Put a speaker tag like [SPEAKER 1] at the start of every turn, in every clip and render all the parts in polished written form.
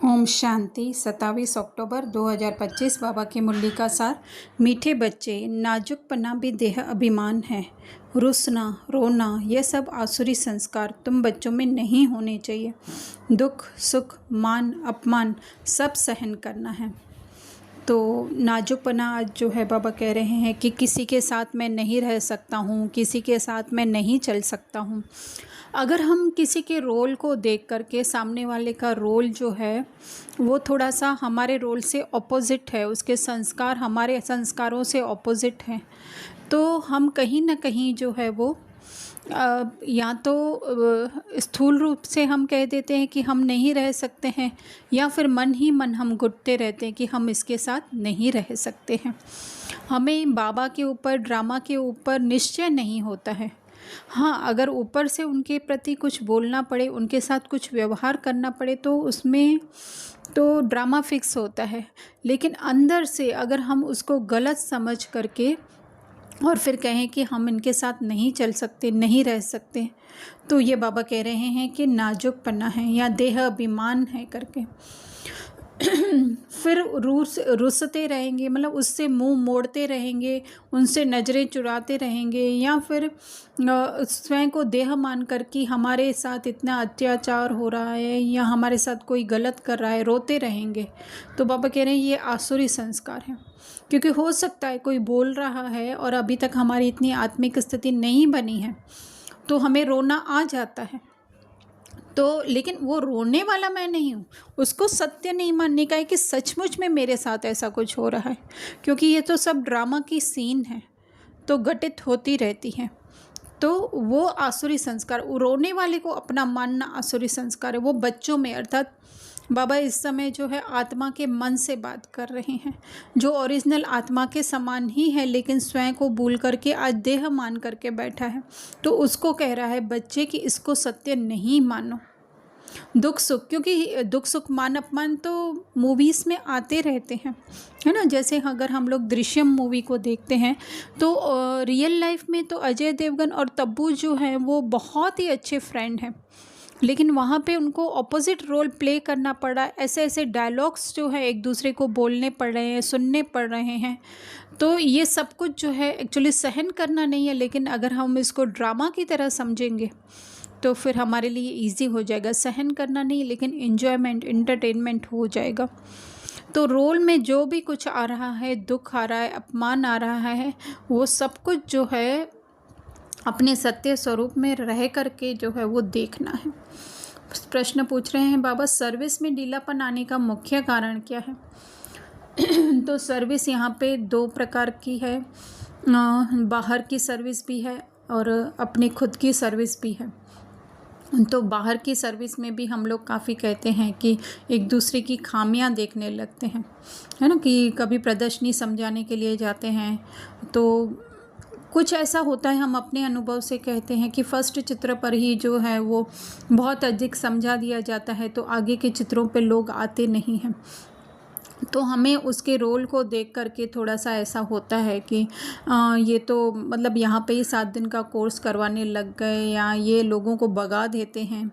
[SPEAKER 1] ओम शांति 27 अक्टूबर 2025। बाबा की मुरली का सार। मीठे बच्चे, नाजुकपना भी देह अभिमान है। रुसना, रोना, यह सब आसुरी संस्कार तुम बच्चों में नहीं होने चाहिए। दुख, सुख, मान, अपमान सब सहन करना है। तो नाजुकपना आज जो है बाबा कह रहे हैं कि किसी के साथ मैं नहीं रह सकता हूँ, किसी के साथ मैं नहीं चल सकता हूँ। अगर हम किसी के रोल को देख करके सामने वाले का रोल जो है वो थोड़ा सा हमारे रोल से ऑपोजिट है, उसके संस्कार हमारे संस्कारों से ऑपोजिट हैं, तो हम कहीं ना कहीं जो है वो या तो स्थूल रूप से हम कह देते हैं कि हम नहीं रह सकते हैं, या फिर मन ही मन हम घुटते रहते हैं कि हम इसके साथ नहीं रह सकते हैं। हमें बाबा के ऊपर, ड्रामा के ऊपर निश्चय नहीं होता है। हाँ, अगर ऊपर से उनके प्रति कुछ बोलना पड़े, उनके साथ कुछ व्यवहार करना पड़े तो उसमें तो ड्रामा फिक्स होता है, लेकिन अंदर से अगर हम उसको गलत समझ करके और फिर कहें कि हम इनके साथ नहीं चल सकते, नहीं रह सकते, तो ये बाबा कह रहे हैं कि नाजुकपना है या देह अभिमान है करके। फिर रुसते रहेंगे, मतलब उससे मुंह मोड़ते रहेंगे, उनसे नज़रें चुराते रहेंगे, या फिर स्वयं को देह मान कर कि हमारे साथ इतना अत्याचार हो रहा है या हमारे साथ कोई गलत कर रहा है, रोते रहेंगे। तो बाबा कह रहे हैं ये आसुरी संस्कार है, क्योंकि हो सकता है कोई बोल रहा है और अभी तक हमारी इतनी आत्मिक स्थिति नहीं बनी है तो हमें रोना आ जाता है। तो लेकिन वो रोने वाला मैं नहीं हूँ, उसको सत्य नहीं मानने का है कि सचमुच में मेरे साथ ऐसा कुछ हो रहा है, क्योंकि ये तो सब ड्रामा की सीन है, तो घटित होती रहती है। तो वो आसुरी संस्कार, रोने वाले को अपना मानना आसुरी संस्कार है। वो बच्चों में, अर्थात बाबा इस समय जो है आत्मा के मन से बात कर रहे हैं, जो ओरिजिनल आत्मा के समान ही है लेकिन स्वयं को भूल करके आज देह मान करके बैठा है। तो उसको कह रहा है बच्चे कि इसको सत्य नहीं मानो। दुख सुख, क्योंकि दुख सुख मान अपमान तो मूवीज़ में आते रहते हैं, है ना। जैसे अगर हम लोग दृश्यम मूवी को देखते हैं तो रियल लाइफ में तो अजय देवगन और तब्बू जो हैं वो बहुत ही अच्छे फ्रेंड हैं, लेकिन वहाँ पे उनको ऑपोजिट रोल प्ले करना पड़ा। ऐसे ऐसे डायलॉग्स जो है एक दूसरे को बोलने पड़ रहे हैं, सुनने पड़ रहे हैं। तो ये सब कुछ जो है एक्चुअली सहन करना नहीं है, लेकिन अगर हम इसको ड्रामा की तरह समझेंगे तो फिर हमारे लिए इजी हो जाएगा। सहन करना नहीं, लेकिन एंजॉयमेंट, एंटरटेनमेंट हो जाएगा। तो रोल में जो भी कुछ आ रहा है, दुख आ रहा है, अपमान आ रहा है, वो सब कुछ जो है अपने सत्य स्वरूप में रह करके जो है वो देखना है। प्रश्न पूछ रहे हैं बाबा, सर्विस में ढीलापन आने का मुख्य कारण क्या है? तो सर्विस यहाँ पे दो प्रकार की है, बाहर की सर्विस भी है और अपनी खुद की सर्विस भी है। तो बाहर की सर्विस में भी हम लोग काफ़ी कहते हैं कि एक दूसरे की खामियां देखने लगते हैं, है ना, कि कभी प्रदर्शनी समझाने के लिए जाते हैं तो कुछ ऐसा होता है, हम अपने अनुभव से कहते हैं कि फर्स्ट चित्र पर ही जो है वो बहुत अधिक समझा दिया जाता है, तो आगे के चित्रों पे लोग आते नहीं हैं। तो हमें उसके रोल को देख करके थोड़ा सा ऐसा होता है कि ये तो मतलब यहाँ पे ही 7 दिन का कोर्स करवाने लग गए या ये लोगों को भगा देते हैं,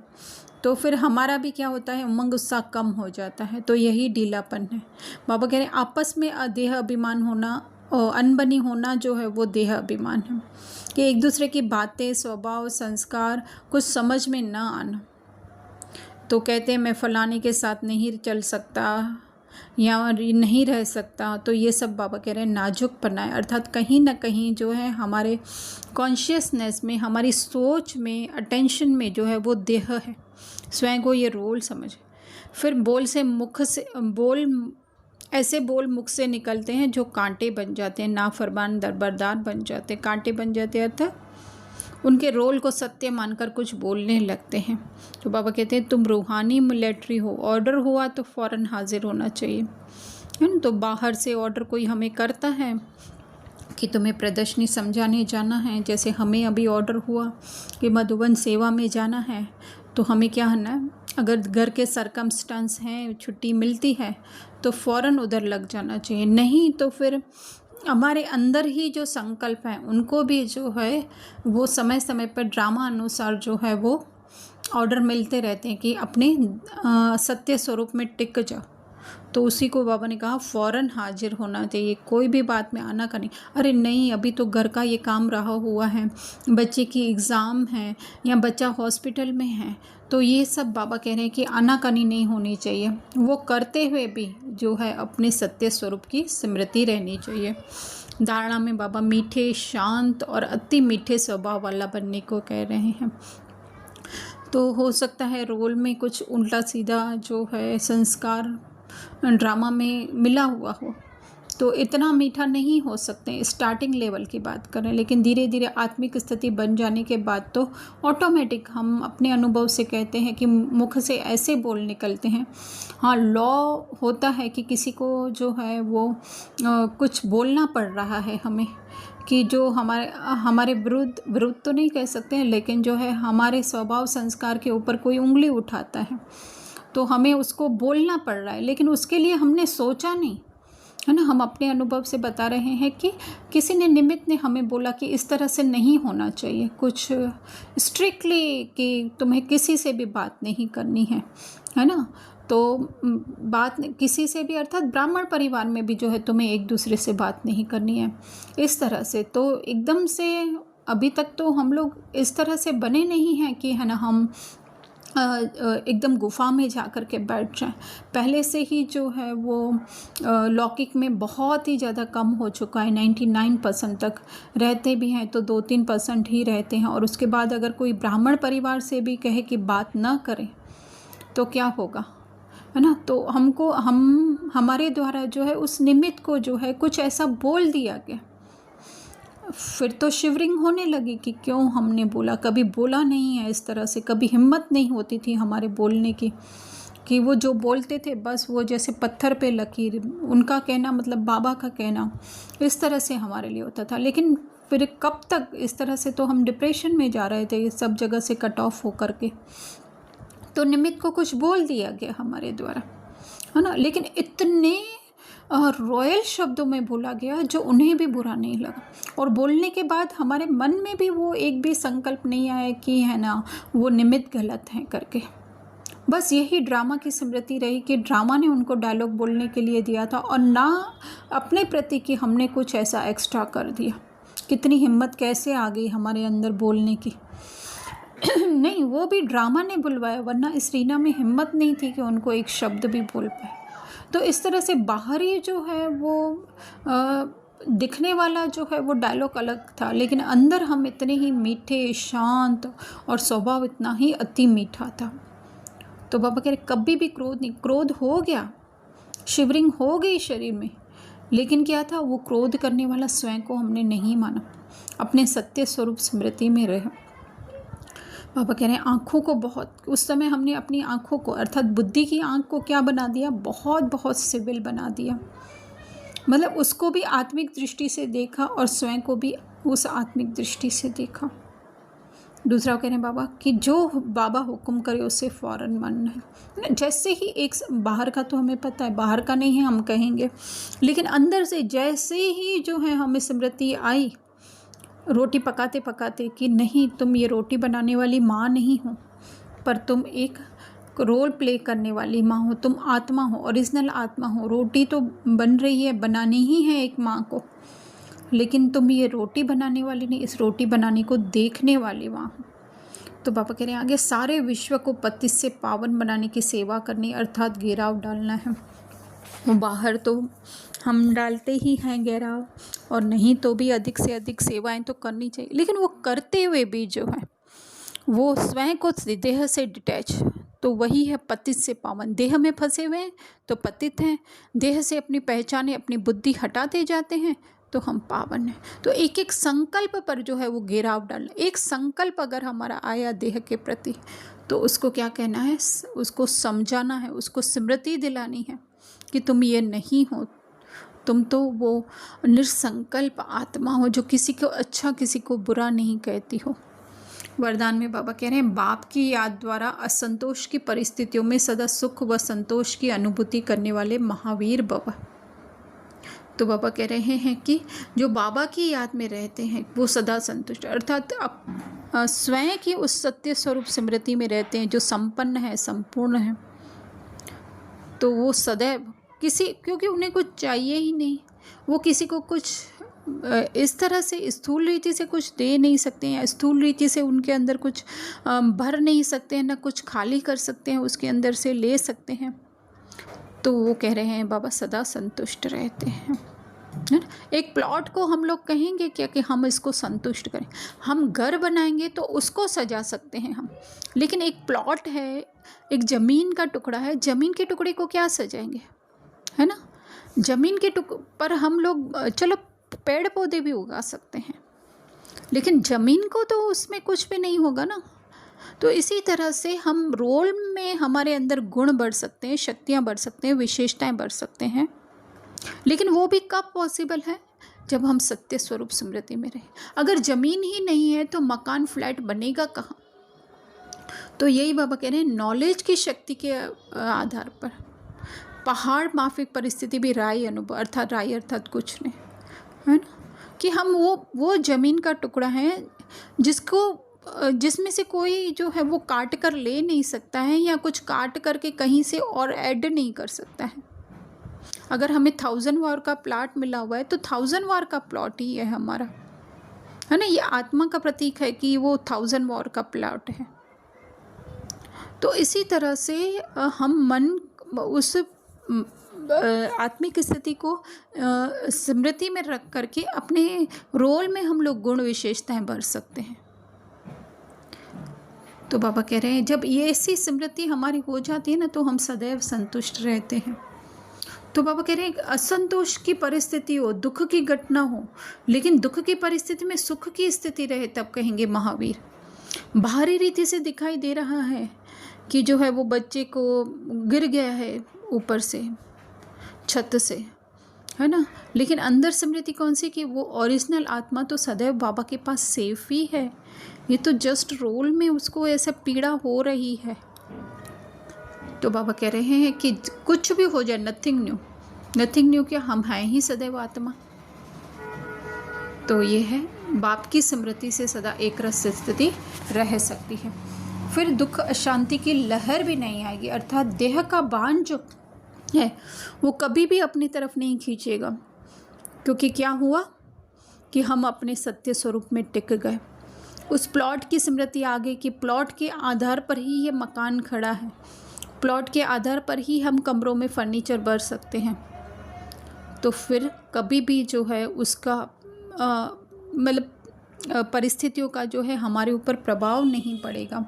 [SPEAKER 1] तो फिर हमारा भी क्या होता है, उमंग उत्साह कम हो जाता है। तो यही ढीलापन है। बाबा कह रहे हैं आपस में देह अभिमान होना, अनबनी होना जो है वो देह अभिमान है, कि एक दूसरे की बातें, स्वभाव, संस्कार कुछ समझ में ना आना। तो कहते हैं मैं फलाने के साथ नहीं चल सकता या नहीं रह सकता, तो ये सब बाबा कह रहे हैं नाजुकपना है। अर्थात कहीं ना कहीं जो है हमारे कॉन्शियसनेस में, हमारी सोच में, अटेंशन में जो है वो देह है। स्वयं को ये रोल समझे। फिर ऐसे बोल मुख से निकलते हैं जो कांटे बन जाते हैं, नाफरमान दरबरदार बन जाते हैं, कांटे बन जाते हैं, अर्थात उनके रोल को सत्य मानकर कुछ बोलने लगते हैं। तो बाबा कहते हैं तुम रूहानी मिलिट्री हो, ऑर्डर हुआ तो फ़ौरन हाजिर होना चाहिए, है ना। तो बाहर से ऑर्डर कोई हमें करता है कि तुम्हें प्रदर्शनी समझाने जाना है, जैसे हमें अभी ऑर्डर हुआ कि मधुबन सेवा में जाना है, तो हमें क्या करना है, अगर घर के सरकमस्टेंस हैं, छुट्टी मिलती है तो फ़ौरन उधर लग जाना चाहिए। नहीं तो फिर हमारे अंदर ही जो संकल्प हैं उनको भी जो है वो समय समय पर ड्रामा अनुसार जो है वो ऑर्डर मिलते रहते हैं कि अपने सत्य स्वरूप में टिक जाओ। तो उसी को बाबा ने कहा फ़ौरन हाजिर होना चाहिए, कोई भी बात में आनाकानी, अरे नहीं अभी तो घर का ये काम रहा हुआ है, बच्चे की एग्ज़ाम है या बच्चा हॉस्पिटल में है, तो ये सब बाबा कह रहे हैं कि आनाकानी नहीं होनी चाहिए। वो करते हुए भी जो है अपने सत्य स्वरूप की स्मृति रहनी चाहिए। धारणा में बाबा मीठे, शांत और अति मीठे स्वभाव वाला बनने को कह रहे हैं। तो हो सकता है रोल में कुछ उल्टा सीधा जो है संस्कार ड्रामा में मिला हुआ हो, तो इतना मीठा नहीं हो सकते स्टार्टिंग लेवल की बात करें, लेकिन धीरे धीरे आत्मिक स्थिति बन जाने के बाद तो ऑटोमेटिक हम अपने अनुभव से कहते हैं कि मुख से ऐसे बोल निकलते हैं। हाँ, लॉ होता है कि किसी को जो है वो कुछ बोलना पड़ रहा है हमें, कि जो हमारे विरुद्ध तो नहीं कह सकते हैं, लेकिन जो है हमारे स्वभाव संस्कार के ऊपर कोई उंगली उठाता है तो हमें उसको बोलना पड़ रहा है, लेकिन उसके लिए हमने सोचा नहीं, है ना। हम अपने अनुभव से बता रहे हैं कि किसी ने निमित्त ने हमें बोला कि इस तरह से नहीं होना चाहिए, कुछ स्ट्रिक्टली कि तुम्हें किसी से भी बात नहीं करनी है ना। तो बात किसी से भी, अर्थात ब्राह्मण परिवार में भी जो है तुम्हें एक दूसरे से बात नहीं करनी है, इस तरह से। तो एकदम से अभी तक तो हम लोग इस तरह से बने नहीं हैं कि है ना हम एकदम गुफा में जा कर के बैठ जाएं। पहले से ही जो है वो लौकिक में बहुत ही ज़्यादा कम हो चुका है, 99% तक रहते भी हैं तो 2-3% ही रहते हैं। और उसके बाद अगर कोई ब्राह्मण परिवार से भी कहे कि बात ना करें तो क्या होगा, है ना। तो हमारे द्वारा जो है उस निमित्त को जो है कुछ ऐसा बोल दिया गया, फिर तो शिवरिंग होने लगी कि क्यों हमने बोला, कभी बोला नहीं है इस तरह से, कभी हिम्मत नहीं होती थी हमारे बोलने की, कि वो जो बोलते थे बस वो जैसे पत्थर पे लकीर, उनका कहना मतलब बाबा का कहना, इस तरह से हमारे लिए होता था। लेकिन फिर कब तक इस तरह से, तो हम डिप्रेशन में जा रहे थे सब जगह से कट ऑफ हो करके। तो निमित्त को कुछ बोल दिया गया हमारे द्वारा, है ना, लेकिन इतने रॉयल शब्दों में बोला गया जो उन्हें भी बुरा नहीं लगा। और बोलने के बाद हमारे मन में भी वो एक भी संकल्प नहीं आया कि है ना वो निमित्त गलत हैं करके। बस यही ड्रामा की स्मृति रही कि ड्रामा ने उनको डायलॉग बोलने के लिए दिया था, और ना अपने प्रति कि हमने कुछ ऐसा एक्स्ट्रा कर दिया। कितनी हिम्मत कैसे आ गई हमारे अंदर बोलने की। नहीं, वो भी ड्रामा ने बुलवाया, वरना इस रीना में हिम्मत नहीं थी कि उनको एक शब्द भी बोल पाए। तो इस तरह से बाहरी जो है वो दिखने वाला जो है वो डायलॉग अलग था, लेकिन अंदर हम इतने ही मीठे, शांत और स्वभाव इतना ही अति मीठा था। तो बाबा कह रहे कभी भी क्रोध नहीं, क्रोध हो गया, शिवरिंग हो गई शरीर में, लेकिन क्या था, वो क्रोध करने वाला स्वयं को हमने नहीं माना, अपने सत्य स्वरूप स्मृति में रहे। बाबा कह रहे हैं आँखों को बहुत, उस समय हमने अपनी आँखों को अर्थात बुद्धि की आँख को क्या बना दिया, बहुत बहुत सिविल बना दिया। मतलब उसको भी आत्मिक दृष्टि से देखा और स्वयं को भी उस आत्मिक दृष्टि से देखा। दूसरा कह रहे हैं बाबा कि जो बाबा हुक्म करे उससे फ़ौरन मानना है। जैसे ही एक बाहर का तो हमें पता है, बाहर का नहीं है हम कहेंगे, लेकिन अंदर से जैसे ही जो है हमें स्मृति आई रोटी पकाते पकाते कि नहीं तुम ये रोटी बनाने वाली माँ नहीं हो, पर तुम एक रोल प्ले करने वाली माँ हो, तुम आत्मा हो, ओरिजिनल आत्मा हो। रोटी तो बन रही है, बनानी ही है एक माँ को, लेकिन तुम ये रोटी बनाने वाली नहीं, इस रोटी बनाने को देखने वाली माँ हो। तो बाबा कह रहे हैं आगे सारे विश्व को पति से पावन बनाने की सेवा करनी, अर्थात घेराव डालना है। वो बाहर तो हम डालते ही हैं घेराव, और नहीं तो भी अधिक से अधिक सेवाएं तो करनी चाहिए, लेकिन वो करते हुए भी जो है वो स्वयं को देह से डिटैच, तो वही है पतित से पावन। देह में फंसे हुए हैं तो पतित हैं, देह से अपनी पहचाने अपनी बुद्धि हटाते जाते हैं तो हम पावन हैं। तो एक एक संकल्प पर जो है वो घेराव डालना। एक संकल्प अगर हमारा आया देह के प्रति तो उसको क्या कहना है, उसको समझाना है, उसको स्मृति दिलानी है कि तुम ये नहीं हो, तुम तो वो निसंकल्प आत्मा हो जो किसी को अच्छा किसी को बुरा नहीं कहती हो। वरदान में बाबा कह रहे हैं बाप की याद द्वारा असंतोष की परिस्थितियों में सदा सुख व संतोष की अनुभूति करने वाले महावीर भव। तो बाबा कह रहे हैं कि जो बाबा की याद में रहते हैं वो सदा संतुष्ट, अर्थात स्वयं की उस सत्य स्वरूप स्मृति में रहते हैं जो संपन्न है, संपूर्ण है। तो वो सदैव क्योंकि उन्हें कुछ चाहिए ही नहीं, वो किसी को कुछ इस तरह से स्थूल रीति से कुछ दे नहीं सकते हैं, स्थूल रीति से उनके अंदर कुछ भर नहीं सकते हैं, ना कुछ खाली कर सकते हैं, उसके अंदर से ले सकते हैं। तो वो कह रहे हैं बाबा सदा संतुष्ट रहते हैं, है ना। एक प्लॉट को हम लोग कहेंगे क्या कि हम इसको संतुष्ट करें, हम घर बनाएंगे तो उसको सजा सकते हैं हम, लेकिन एक प्लॉट है, एक ज़मीन का टुकड़ा है, ज़मीन के टुकड़े को क्या सजाएंगे, है ना। ज़मीन के पर हम लोग चलो पेड़ पौधे भी उगा सकते हैं, लेकिन ज़मीन को तो उसमें कुछ भी नहीं होगा ना। तो इसी तरह से हम रोल में हमारे अंदर गुण बढ़ सकते हैं, शक्तियाँ बढ़ सकते हैं, विशेषताएं बढ़ सकते हैं, लेकिन वो भी कब पॉसिबल है, जब हम सत्य स्वरूप स्मृति में रहें। अगर ज़मीन ही नहीं है तो मकान फ्लैट बनेगा कहाँ। तो यही बाबा कह रहे हैं, नॉलेज की शक्ति के आधार पर पहाड़ माफिक परिस्थिति भी राय अनुभव, अर्थात कुछ नहीं, है ना, कि हम वो ज़मीन का टुकड़ा है जिसमें से कोई जो है वो काट कर ले नहीं सकता है, या कुछ काट करके कहीं से और ऐड नहीं कर सकता है। अगर हमें 1000 वार का प्लॉट मिला हुआ है तो 1000 वार का प्लॉट ही है हमारा, है ना। ये आत्मा का प्रतीक है कि वो 1000 वार का प्लॉट है। तो इसी तरह से हम मन उस आत्मिक स्थिति को स्मृति में रख करके अपने रोल में हम लोग गुण विशेषताएं भर सकते हैं। तो बाबा कह रहे हैं जब ये ऐसी स्मृति हमारी हो जाती है ना तो हम सदैव संतुष्ट रहते हैं। तो बाबा कह रहे हैं असंतोष की परिस्थिति हो, दुख की घटना हो, लेकिन दुख की परिस्थिति में सुख की स्थिति रहे तब कहेंगे महावीर। बाहरी रीति से दिखाई दे रहा है कि जो है वो बच्चे को गिर गया है ऊपर से छत से, है ना, लेकिन अंदर स्मृति कौन सी कि वो ओरिजिनल आत्मा तो सदैव बाबा के पास सेफ ही है। ये तो जस्ट रोल में उसको ऐसा पीड़ा हो रही है। तो बाबा कह रहे हैं कि कुछ भी हो जाए, नथिंग न्यू क्या, हम हैं ही सदैव आत्मा। तो ये है बाप की स्मृति से सदा एक रस स्थिति रह सकती है। फिर दुख अशांति की लहर भी नहीं आएगी, अर्थात देह का बाण जो है वो कभी भी अपनी तरफ नहीं खींचेगा, क्योंकि क्या हुआ कि हम अपने सत्य स्वरूप में टिक गए। उस प्लॉट की स्मृति आ गई कि प्लॉट के आधार पर ही ये मकान खड़ा है, प्लॉट के आधार पर ही हम कमरों में फर्नीचर भर सकते हैं। तो फिर कभी भी जो है उसका मतलब परिस्थितियों का जो है हमारे ऊपर प्रभाव नहीं पड़ेगा।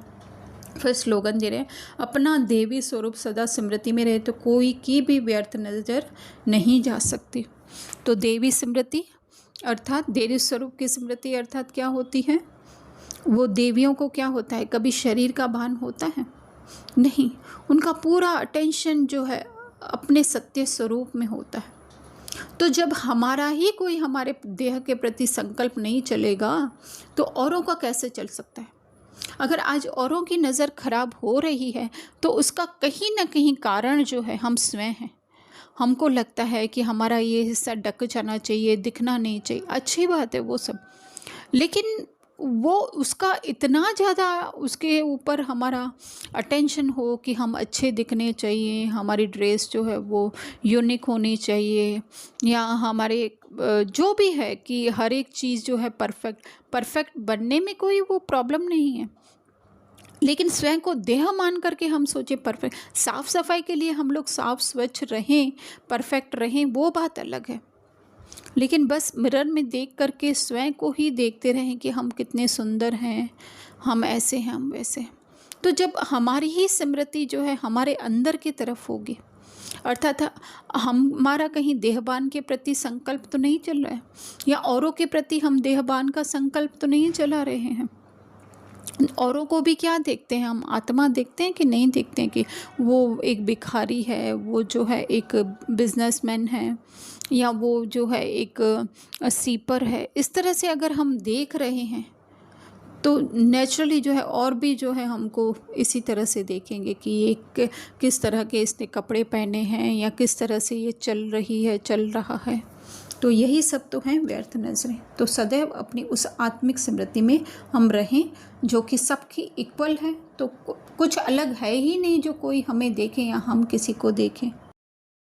[SPEAKER 1] फिर स्लोगन दे रहे हैं, अपना देवी स्वरूप सदा स्मृति में रहे तो कोई की भी व्यर्थ नज़र नहीं जा सकती। तो देवी स्मृति अर्थात देवी स्वरूप की स्मृति अर्थात क्या होती है, वो देवियों को क्या होता है, कभी शरीर का भान होता है नहीं, उनका पूरा अटेंशन जो है अपने सत्य स्वरूप में होता है। तो जब हमारा ही कोई हमारे देह के प्रति संकल्प नहीं चलेगा तो औरों का कैसे चल सकता है। अगर आज औरों की नज़र खराब हो रही है तो उसका कहीं ना कहीं कारण जो है हम स्वयं हैं। हमको लगता है कि हमारा ये हिस्सा ढक जाना चाहिए, दिखना नहीं चाहिए, अच्छी बात है वो सब, लेकिन वो उसका इतना ज़्यादा उसके ऊपर हमारा अटेंशन हो कि हम अच्छे दिखने चाहिए, हमारी ड्रेस जो है वो यूनिक होनी चाहिए, या हमारे जो भी है कि हर एक चीज़ जो है परफेक्ट बनने में कोई वो प्रॉब्लम नहीं है, लेकिन स्वयं को देह मान करके हम सोचे परफेक्ट, साफ़ सफाई के लिए हम लोग साफ स्वच्छ रहें, परफेक्ट रहें, वो बात अलग है। लेकिन बस मिरर में देख करके स्वयं को ही देखते रहें कि हम कितने सुंदर हैं, हम ऐसे हैं, हम वैसे हैं। तो जब हमारी ही स्मृति जो है हमारे अंदर की तरफ होगी, अर्थात हमारा कहीं देहबान के प्रति संकल्प तो नहीं चल रहा है, या औरों के प्रति हम देहबान का संकल्प तो नहीं चला रहे हैं। औरों को भी क्या देखते हैं, हम आत्मा देखते हैं कि नहीं देखते हैं कि वो एक भिखारी है, वो जो है एक बिजनेसमैन है, या वो जो है एक सीपर है। इस तरह से अगर हम देख रहे हैं तो नेचुरली जो है और भी जो है हमको इसी तरह से देखेंगे कि ये किस तरह के इसने कपड़े पहने हैं या किस तरह से ये चल रहा है। तो यही सब तो हैं व्यर्थ नज़रें। तो सदैव अपनी उस आत्मिक स्मृति में हम रहें जो कि सबकी इक्वल है। तो कुछ अलग है ही नहीं जो कोई हमें देखे या हम किसी को देखें।